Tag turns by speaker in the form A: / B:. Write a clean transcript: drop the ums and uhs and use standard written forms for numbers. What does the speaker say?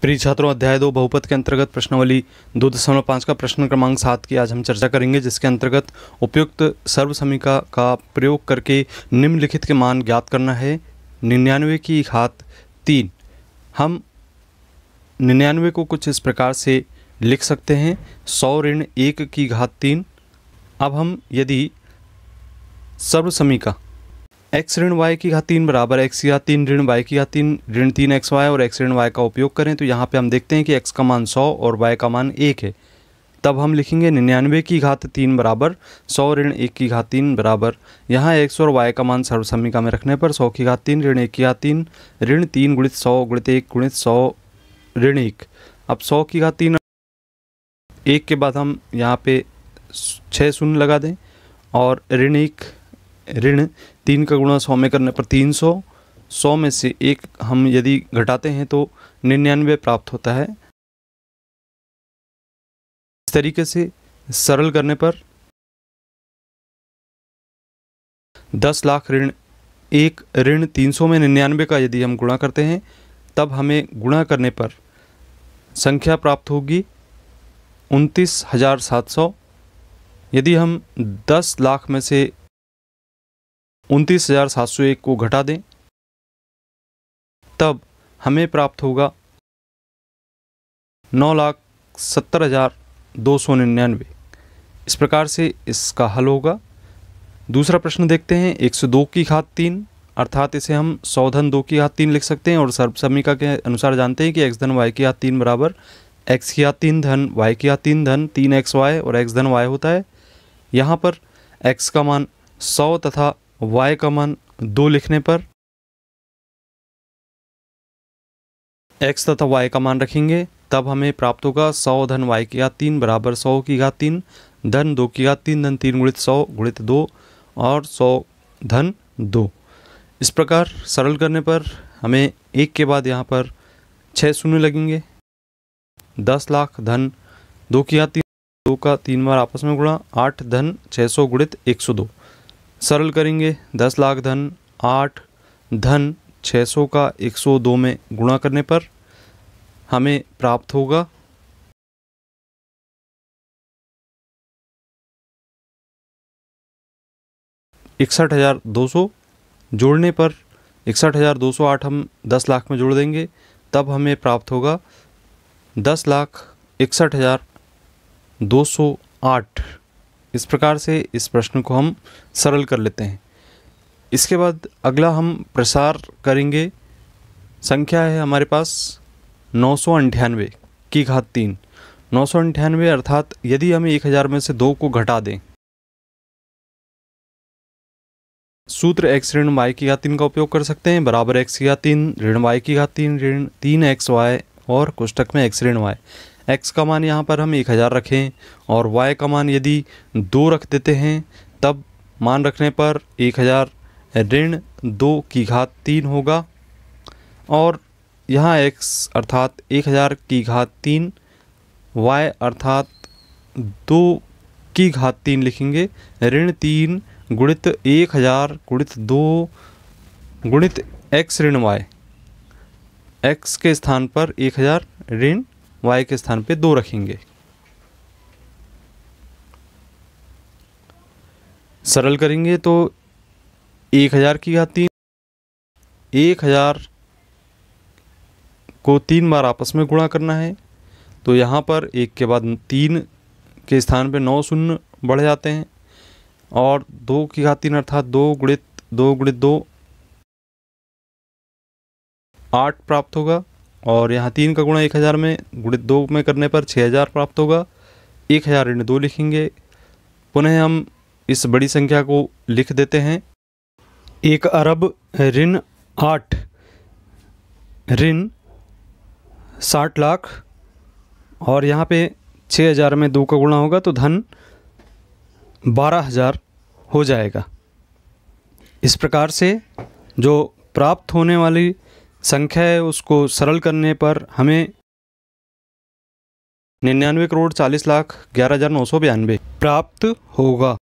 A: प्रिय छात्रों, अध्याय 2 बहुपद के अंतर्गत प्रश्नावली 2.5 का प्रश्न क्रमांक 7 की आज हम चर्चा करेंगे, जिसके अंतर्गत उपयुक्त सर्व समीकरण का प्रयोग करके निम्नलिखित के मान ज्ञात करना है। 99 की घात 3। हम 99 को कुछ इस प्रकार से लिख सकते हैं, 100 ऋण 1 की घात 3। अब हम यदि सर्व समीकरण x ऋण y की घात 3 बराबर x की घात 3 ऋण y की घात 3 ऋण 3xy और x ऋण y का उपयोग करें तो यहाँ पे हम देखते हैं कि x का मान 100 और y का मान 1 है। तब हम लिखेंगे 99 की घात 3 बराबर 100 ऋण 1 की घात 3 बराबर यहाँ x और y का मान सर्व समीकरण में रखने पर 100 की घात 3 ऋण 1 की घात 3 ऋण 3 गुणित 100 गुणित 1 गुणित 100 ऋण 1। अब 100 की घात 3 1 के बाद हम यहाँ पे 6 शून्य लगा दें और ऋण 1 ऋण 3 का गुणा 100 में करने पर 300। 100 में से 1 हम यदि घटाते हैं तो 99 प्राप्त होता है। इस तरीके से सरल करने पर 10 लाख ऋण 1 ऋण 300 में 99 का यदि हम गुणा करते हैं तब हमें गुणा करने पर संख्या प्राप्त होगी 29,700। यदि हम 10 लाख में से 29,701 को घटा दें तब हमें प्राप्त होगा 9,70,299। इस प्रकार से इसका हल होगा। दूसरा प्रश्न देखते हैं, 102 की घात 3 अर्थात इसे हम 100 धन 2 की घात 3 लिख सकते हैं और सर्व समीकरण के अनुसार जानते हैं कि x धन y की घात 3 बराबर x की घात 3 धन y की घात 3 धन 3xy और x धन y होता है। यहाँ पर x का मान 100 तथा y का मान 2 लिखने पर x तथा y का मान रखेंगे तब हमें प्राप्त होगा 100 धन y की घात 3 बराबर 100 की घात 3 धन 2 की घात 3 धन 3 गुणित 100 गुणित 2 और 100 धन 2। इस प्रकार सरल करने पर हमें 1 के बाद यहाँ पर 6 शून्य लगेंगे। 10 लाख धन 2 की घात 3 2 का 3 बार आपस में गुणा 8 धन 600 गुणित 102। सरल करेंगे 10 लाख धन 8 धन 600 का 102 में गुणा करने पर हमें प्राप्त होगा 61,200। जोड़ने पर 61,208 हम 10 लाख में जोड़ देंगे तब हमें प्राप्त होगा 10,61,208। इस प्रकार से इस प्रश्न को हम सरल कर लेते हैं। इसके बाद अगला हम प्रसार करेंगे। संख्या है हमारे पास 998 की घात 3। 998 अर्थात यदि हमें 1000 में से 2 को घटा दें, सूत्र x ऋण y की घात 3 का उपयोग कर सकते हैं बराबर x की घात 3 ऋण y की घात 3 ऋण 3xy और कोष्टक में x ऋण y। x का मान यहाँ पर हम 1000 रखें और y का मान यदि 2 रख देते हैं तब मान रखने पर 1000 ऋण 2 की घात 3 होगा और यहाँ x अर्थात 1000 की घात 3 y अर्थात 2 की घात 3 लिखेंगे। ऋण 3 गुणित 1000 गुणित 2 गुणित x ऋण y। x के स्थान पर 1000 ऋण y के स्थान पे 2 रखेंगे। सरल करेंगे तो 1000 की घात 3 1000 को 3 बार आपस में गुणा करना है तो यहाँ पर 1 के बाद 3 के स्थान पे 9 शून्य बढ़ जाते हैं और 2 की घात 3 अर्थात 2 गुणित 2 8 प्राप्त होगा और यहाँ 3 का गुणा 1000 में गुणित 2 में करने पर 6000 प्राप्त होगा। 1000 ऋण 2 लिखेंगे। पुनः हम इस बड़ी संख्या को लिख देते हैं 1 अरब ऋण 8 ऋण 60 लाख और यहाँ पे 6000 में 2 का गुणा होगा तो धन 12,000 हो जाएगा। इस प्रकार से जो प्राप्त होने वाली संख्या है उसको सरल करने पर हमें 99,40,11,992 प्राप्त होगा।